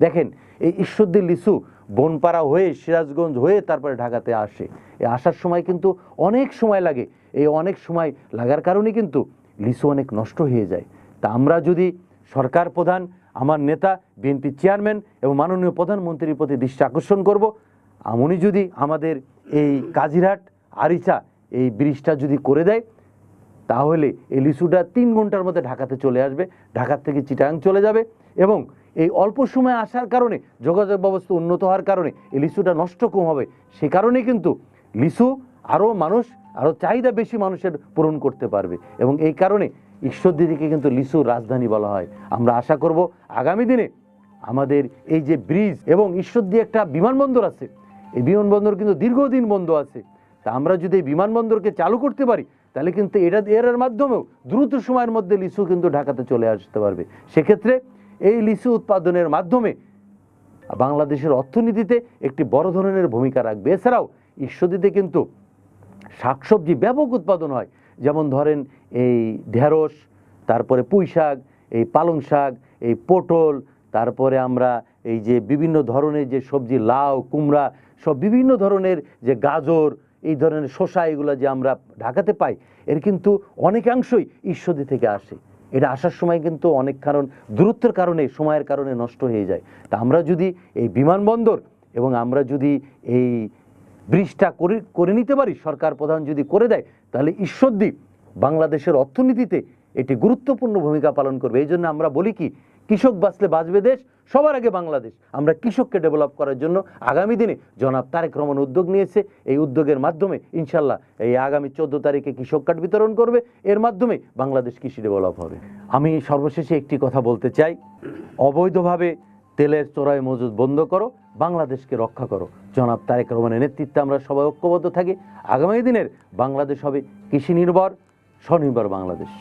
দেখেন এই ঈশ্বরদী লিচু বনপাড়া হয়ে সিরাজগঞ্জ হয়ে তারপরে ঢাকাতে আসে। এই আসার সময় কিন্তু অনেক সময় লাগে। এই অনেক সময় লাগার কারণে কিন্তু লিচু অনেক নষ্ট হয়ে যায়। তা আমরা যদি সরকার প্রধান, আমার নেতা, বিএনপি চেয়ারম্যান এবং মাননীয় প্রধানমন্ত্রীর প্রতি দৃষ্টি আকর্ষণ করব, উনি যদি আমাদের এই কাজিরহাট আরিচা এই ব্রিজটা যদি করে দেয়, তাহলে এই লিচুটা 3 ঘন্টার মধ্যে ঢাকাতে চলে আসবে, ঢাকা থেকে চিটাগাং চলে যাবে। এবং এই অল্প সময় আসার কারণে, যোগাযোগ ব্যবস্থা উন্নত হওয়ার কারণে এই লিচুটা নষ্ট কম হবে। সে কারণে কিন্তু লিচু আরও চাহিদা বেশি মানুষের পূরণ করতে পারবে। এবং এই কারণে ঈশ্বরদীকে কিন্তু লিচুর রাজধানী বলা হয়। আমরা আশা করব আগামী দিনে আমাদের এই যে ব্রিজ এবং ঈশ্বরদী একটা বিমানবন্দর আছে, এই বিমানবন্দর কিন্তু দীর্ঘদিন বন্ধ আছে। তা আমরা যদি এই বিমানবন্দরকে চালু করতে পারি, তাহলে কিন্তু এর মাধ্যমেও দ্রুত সময়ের মধ্যে লিচু কিন্তু ঢাকাতে চলে আসতে পারবে। সেক্ষেত্রে এই লিচু উৎপাদনের মাধ্যমে বাংলাদেশের অর্থনীতিতে একটি বড় ধরনের ভূমিকা রাখবে। এছাড়াও ঈশ্বরদীতে কিন্তু শাকসবজি ব্যাপক উৎপাদন হয়। যেমন ধরেন এই ঢেঁড়স, তারপরে পুঁই শাক, এই পালং শাক, এই পটল, তারপরে আমরা এই যে বিভিন্ন ধরনের যে সবজি, লাউ, কুমড়া, সব বিভিন্ন ধরনের যে গাজর, এই ধরনের শসা, এগুলো যে আমরা ঢাকাতে পাই, এর কিন্তু অনেকাংশই ঈশ্বরদী থেকে আসে। এটা আসার সময় কিন্তু অনেক কারণ দূরত্বের কারণে, সময়ের কারণে নষ্ট হয়ে যায়। তা আমরা যদি এই বিমানবন্দর এবং আমরা যদি এই ব্রিজটা করে নিতে পারি, সরকার প্রধান যদি করে দেয়, তাহলে ঈশ্বরদী বাংলাদেশের অর্থনীতিতে এটি গুরুত্বপূর্ণ ভূমিকা পালন করবে। এই জন্য আমরা বলি কি, কৃষক বাঁচলে বাঁচবে দেশ, সবার আগে বাংলাদেশ। আমরা কৃষককে ডেভেলপ করার জন্য আগামী দিনে জনাব তারেক রহমান উদ্যোগ নিয়েছে। এই উদ্যোগের মাধ্যমে ইনশাল্লাহ এই আগামী 14 তারিখে কৃষক কার্ড বিতরণ করবে। এর মাধ্যমে বাংলাদেশ কৃষি ডেভেলপ হবে। আমি সর্বশেষে একটি কথা বলতে চাই, অবৈধভাবে তেলের চোরাই মজুদ বন্ধ করো, বাংলাদেশকে রক্ষা করো। জনাব তারেক রহমানের নেতৃত্বে আমরা সবাই ঐক্যবদ্ধ থাকি। আগামী দিনের বাংলাদেশ হবে কৃষি নির্ভর, স্বনির্ভর বাংলাদেশ।